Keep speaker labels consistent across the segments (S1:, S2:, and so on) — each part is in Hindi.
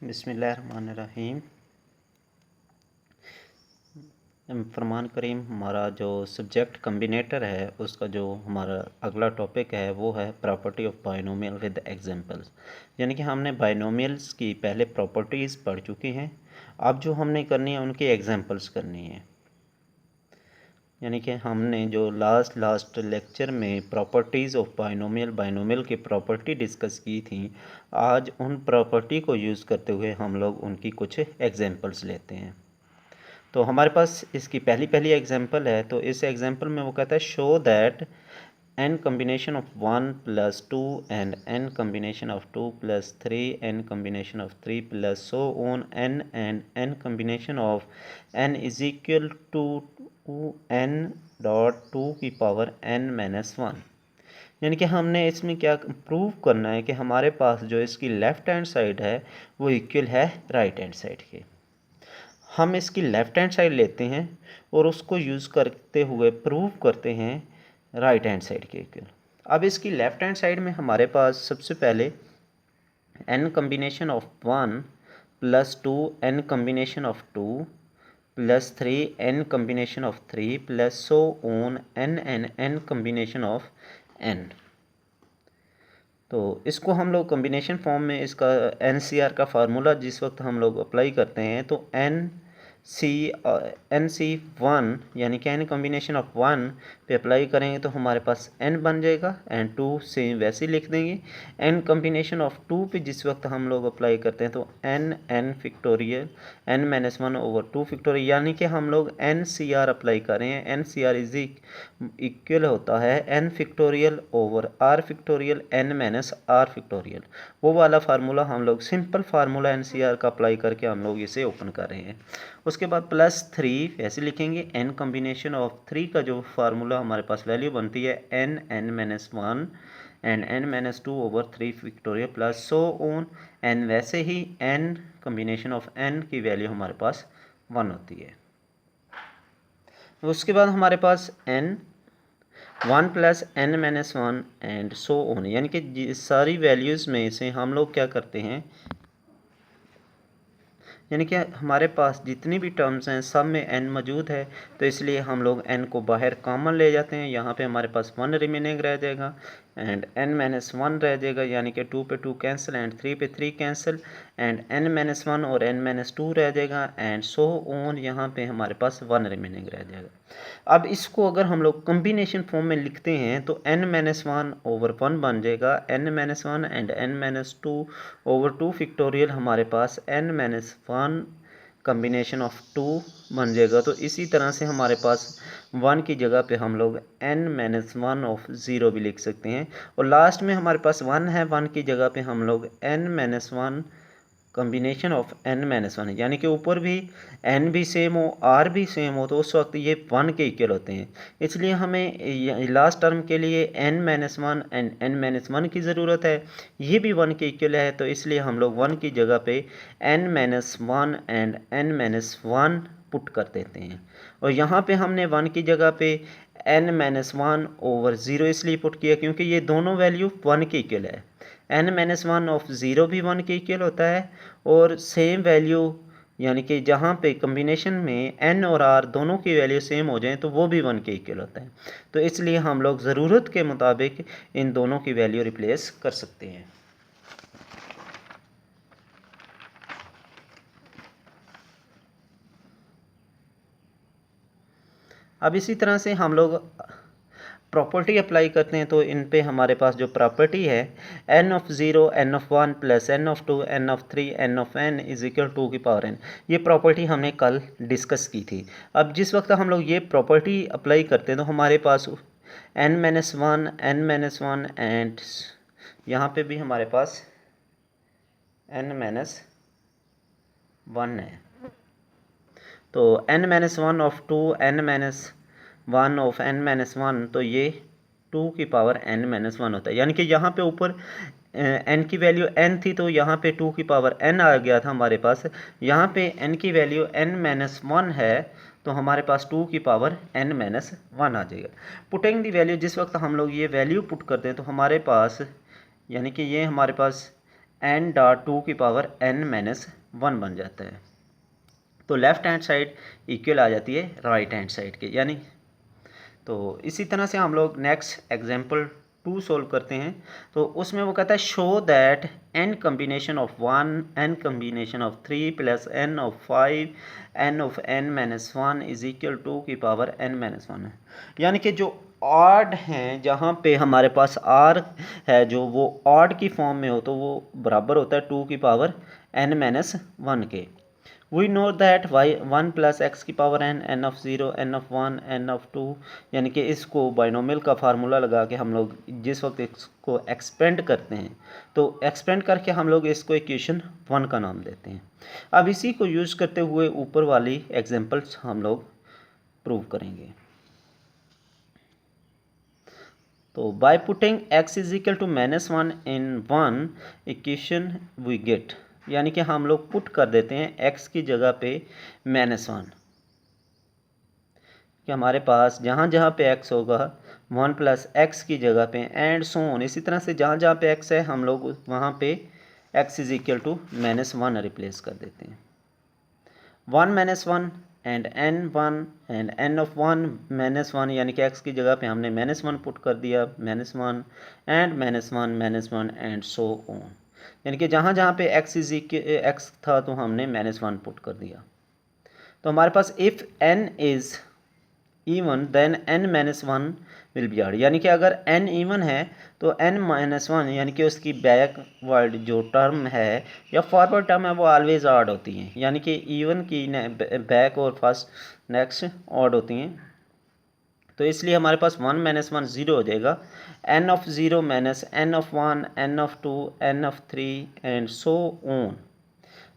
S1: बिस्मिल्लाहिर्रहमानिर्रहीम। फरमान करीम हमारा जो सब्जेक्ट कम्बिनेटर है उसका जो हमारा अगला टॉपिक है वो है property of binomial with examples. यानी कि हमने बाइनोमियल्स की पहले प्रॉपर्टीज़ पढ़ चुकी हैं, अब जो हमने करनी है उनकी एग्जांपल्स करनी है। यानी कि हमने जो लास्ट लेक्चर में प्रॉपर्टीज़ ऑफ बाइनोमियल की प्रॉपर्टी डिस्कस की थी, आज उन प्रॉपर्टी को यूज़ करते हुए हम लोग उनकी कुछ एग्जांपल्स लेते हैं। तो हमारे पास इसकी पहली एग्जांपल है। तो इस एग्जांपल में वो कहता है show that n combination of 1 plus 2 and n combination of 2 plus 3 n combination of 3 plus so on n and n combination of n is equal to n dot 2 की पावर n माइनस 1। यानी कि हमने इसमें क्या प्रूव करना है कि हमारे पास जो इसकी लेफ़्ट हैंड साइड है वो इक्वल है राइट हैंड साइड के। हम इसकी लेफ़्ट हैंड साइड लेते हैं और उसको यूज़ करते हुए प्रूव करते हैं राइट हैंड साइड के इक्वल। अब इसकी लेफ़्ट हैंड साइड में हमारे पास सबसे पहले n combination of 1 plus 2 n combination of 2 plus 3 n combination of 3 plus so on n combination of n। तो इसको हम लोग कम्बिनेशन फॉर्म में इसका NCR का फार्मूला जिस वक्त हम लोग अप्लाई करते हैं तो NC1 यानी कि n कम्बिनेशन ऑफ 1 पे अप्लाई करेंगे तो हमारे पास n बन जाएगा एंड 2 से वैसे ही लिख देंगे। n कम्बिनेशन ऑफ 2 पे जिस वक्त हम लोग अप्लाई करते हैं तो n factorial n minus 1 over 2 factorial, यानी कि हम लोग NCR अप्लाई करें। NCR इज इक्वल होता है n factorial over r factorial n minus r factorial. वो वाला फार्मूला हम लोग सिंपल फार्मूला NCR का अप्लाई करके हम लोग इसे ओपन कर रहे हैं। उसके बाद प्लस 3 ऐसे लिखेंगे n कम्बिनेशन ऑफ 3 का जो फार्मूला हमारे पास वैल्यू बनती है n minus 1 and n minus 2 over 3 factorial plus so on n। वैसे ही n कम्बिनेशन ऑफ n की वैल्यू हमारे पास 1 होती है। उसके बाद हमारे पास n 1 plus n minus 1 and so on, यानी कि सारी वैल्यूज़ में से हम लोग क्या करते हैं, यानी कि हमारे पास जितनी भी टर्म्स हैं सब में n मौजूद है तो इसलिए हम लोग n को बाहर कॉमन ले जाते हैं। यहाँ पे हमारे पास 1 रिमेनिंग रह जाएगा एंड n माइनस 1 रह जाएगा, यानी कि 2 पे 2 कैंसिल एंड 3 पे 3 कैंसिल एंड n माइनस 1 और n माइनस 2 रह जाएगा एंड सो ऑन। यहाँ पे हमारे पास 1 रिमेनिंग रह जाएगा। अब इसको अगर हम लोग कम्बिनेशन फॉर्म में लिखते हैं तो n माइनस 1 ओवर 1 बन जाएगा n minus 1 and n minus 2 over 2 factorial हमारे पास n माइनस 1 कम्बिनेशन ऑफ 2 बन जाएगा। तो इसी तरह से हमारे पास 1 की जगह पे हम लोग n माइनस 1 ऑफ 0 भी लिख सकते हैं और लास्ट में हमारे पास 1 है, 1 की जगह पे हम लोग n minus 1 combination of n minus 1 है, यानी कि ऊपर भी n भी सेम हो r भी सेम हो तो उस वक्त ये 1 के इक्वल होते हैं। इसलिए हमें लास्ट टर्म के लिए n minus 1 and n minus 1 की ज़रूरत है, ये भी 1 के इक्वल है तो इसलिए हम लोग 1 की जगह पे n minus 1 and n minus 1 put कर देते हैं। और यहाँ पे हमने 1 की जगह पे n माइनस 1 ओवर 0 इसलिए पुट किया क्योंकि ये दोनों वैल्यू 1 के इक्वल है। n माइनस 1 ऑफ 0 भी 1 के इक्वल होता है और सेम वैल्यू यानी कि जहाँ पे कम्बिनेशन में n और r दोनों की वैल्यू सेम हो जाए तो वो भी 1 के इक्वल होता है। तो इसलिए हम लोग ज़रूरत के मुताबिक इन दोनों की वैल्यू रिप्लेस कर सकते हैं। अब इसी तरह से हम लोग प्रॉपर्टी अप्लाई करते हैं तो इन पे हमारे पास जो प्रॉपर्टी है n of 0 n of 1 plus n of 2 n of 3 n of n is equal to की पावर n, ये प्रॉपर्टी हमने कल डिस्कस की थी। अब जिस वक्त हम लोग ये प्रॉपर्टी अप्लाई करते हैं तो हमारे पास n minus 1 n minus 1 and यहाँ पे भी हमारे पास n माइनस 1 है। तो n minus 1 of 2 n minus 1 of n minus 1, तो ये 2 की पावर n माइनस 1 होता है। यानी कि यहाँ पे ऊपर n की वैल्यू n थी तो यहाँ पे 2 की पावर n आ गया था हमारे पास। यहाँ पे n की वैल्यू n माइनस 1 है तो हमारे पास 2 की पावर n माइनस 1 आ जाएगा। पुटिंग दी वैल्यू जिस वक्त हम लोग ये वैल्यू पुट करते हैं तो हमारे पास यानी कि ये हमारे पास n डॉट 2 की पावर n माइनस 1 बन जाता है। तो लेफ़्ट हैंड साइड इक्वल आ जाती है राइट हैंड साइड के, यानी तो इसी तरह से हम लोग नेक्स्ट एग्जांपल 2 सोल्व करते हैं। तो उसमें वो कहता है show that n combination of 1 n combination of 3 plus n of 5 n of n minus 1 is equal to की पावर n माइनस 1 है। यानी कि जो ऑड हैं जहाँ पे हमारे पास r है जो वो ऑड की फॉर्म में हो तो वो बराबर होता है 2 की पावर n माइनस 1 के। We know that y 1 plus x की power n of 0 n of 1 n of 2, यानी कि इसको बाइनोमियल का फार्मूला लगा के हम लोग जिस वक्त इसको एक्सपेंड करते हैं तो एक्सपेंड करके हम लोग इसको इक्वेशन 1 का नाम देते हैं। अब इसी को यूज़ करते हुए ऊपर वाली एग्जांपल्स हम लोग प्रूव करेंगे। तो by putting x is equal to -1 in 1 equation we get, यानी कि हम लोग पुट कर देते हैं x की जगह पे -1 कि हमारे पास जहाँ जहाँ पे x होगा 1 प्लस एक्स की जगह पे एंड सो ऑन, इसी तरह से जहाँ जहाँ पे x है हम लोग वहाँ पे x is equal to -1 replace कर देते हैं। 1 -1 and n1 and n of 1 -1, यानी कि x की जगह पे हमने -1 पुट कर दिया, -1 एंड -1 एंड सो ऑन, यानी कि जहाँ जहाँ पे x था तो हमने -1 पुट कर दिया। तो हमारे पास if n is even then n minus 1 will be odd, यानी कि अगर n इवन है तो n माइनस 1 यानी कि उसकी बैकवर्ड जो टर्म है या फॉरवर्ड टर्म है वो ऑलवेज ऑड होती हैं, यानी कि इवन की बैक और फर्स्ट नेक्स्ट ऑड होती हैं। तो इसलिए हमारे पास 1 माइनस 1 ज़ीरो हो जाएगा, n of 0 minus n of 1 n of 2 n of 3 and so on,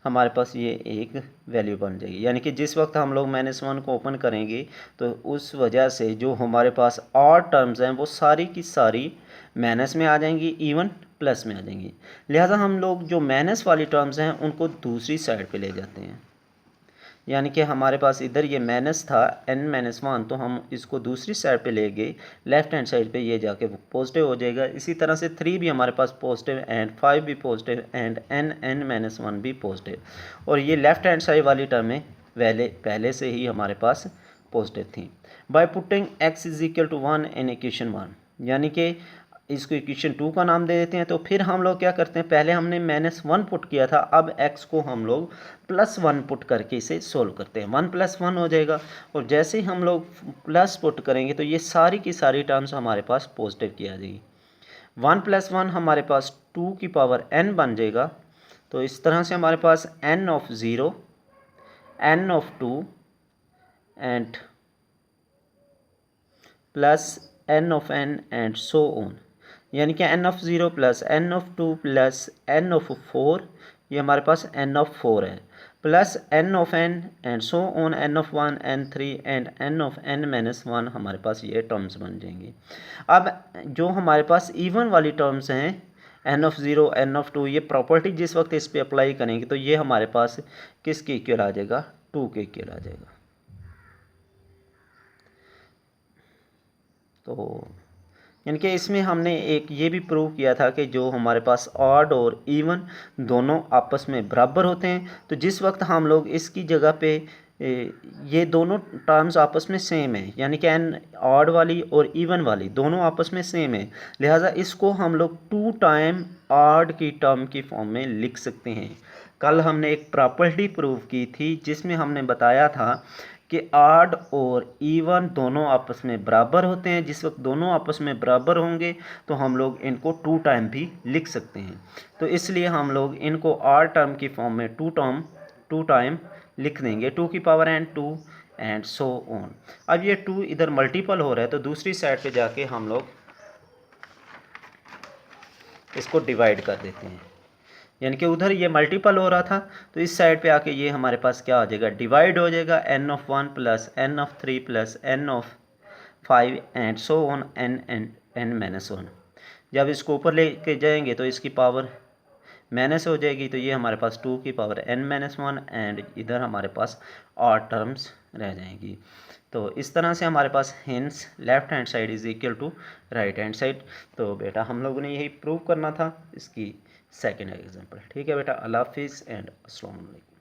S1: हमारे पास ये एक वैल्यू बन जाएगी। यानी कि जिस वक्त हम लोग -1 को ओपन करेंगे तो उस वजह से जो हमारे पास ऑड टर्म्स हैं वो सारी की सारी माइनस में आ जाएंगी, इवन प्लस में आ जाएंगी। लिहाजा हम लोग जो माइनस वाली टर्म्स हैं उनको दूसरी साइड पे ले जाते हैं, यानी कि हमारे पास इधर ये माइनस था n-1 तो हम इसको दूसरी साइड पे ले गए, लेफ्ट हैंड साइड पे ये जाके पॉजिटिव हो जाएगा। इसी तरह से 3 भी हमारे पास पॉजिटिव एंड 5 भी पॉजिटिव एंड n-1 भी पॉजिटिव, और ये लेफ्ट हैंड साइड वाली टर्में पहले से ही हमारे पास पॉजिटिव थी। By putting x is equal to 1 in equation 1, यानी कि इसको इक्वेशन 2 का नाम दे देते हैं। तो फिर हम लोग क्या करते हैं, पहले हमने -1 पुट किया था, अब x को हम लोग +1 पुट करके इसे सोल्व करते हैं। 1 + 1 हो जाएगा, और जैसे ही हम लोग प्लस पुट करेंगे तो ये सारी की सारी टर्म्स हमारे पास पॉजिटिव की आ जाएगी। 1 + 1 हमारे पास 2 की पावर n बन जाएगा। तो इस तरह से हमारे पास n of 0 n of 2 and plus n of n and so on, यानी कि n of 0 plus n of 2 plus n of 4, ये हमारे पास n ऑफ 4 है, plus n of n and so on n of 1 n3 and n of n-1, हमारे पास ये टर्म्स बन जाएंगी। अब जो हमारे पास इवन वाली टर्म्स हैं n ऑफ 0 n ऑफ 2, ये प्रॉपर्टी जिस वक्त इस पर अप्लाई करेंगे तो ये हमारे पास किसके इक्वल आ जाएगा, 2 के इक्वल आ जाएगा। तो यानी कि इसमें हमने एक ये भी प्रूव किया था कि जो हमारे पास ऑड और इवन दोनों आपस में बराबर होते हैं। तो जिस वक्त हम लोग इसकी जगह पे ये दोनों टर्म्स आपस में सेम है, यानी कि एन ऑड वाली और इवन वाली दोनों आपस में सेम है, लिहाजा इसको हम लोग 2 टाइम ऑड की टर्म की फॉर्म में लिख सकते हैं। कल हमने एक प्रॉपर्टी प्रूव की थी जिसमें हमने बताया था कि ऑड और इवन दोनों आपस में बराबर होते हैं। जिस वक्त दोनों आपस में बराबर होंगे तो हम लोग इनको 2 टाइम भी लिख सकते हैं। तो इसलिए हम लोग इनको ऑड टर्म की फॉर्म में 2 टाइम लिख देंगे, 2 की power n 2 and so on. अब ये 2 इधर मल्टीपल हो रहा है तो दूसरी साइड पे जाके हम लोग इसको डिवाइड कर देते हैं, यानी कि उधर ये मल्टीपल हो रहा था तो इस साइड पे आके ये हमारे पास क्या हो जाएगा, डिवाइड हो जाएगा, n of 1 plus n of 3 plus n of 5 and so on n-1। जब इसको ऊपर लेके जाएंगे तो इसकी पावर माइनस हो जाएगी, तो ये हमारे पास 2 की पावर n-1 एंड इधर हमारे पास ऑड टर्म्स रह जाएंगी। तो इस तरह से हमारे पास hence left hand side is equal to right hand side. तो बेटा हम लोगों ने यही प्रूव करना था, इसकी सेकेंड एग्जाम्पल। ठीक है बेटा, अल्लाह हाफिज़ एंड अस्सलाम वालेकुम।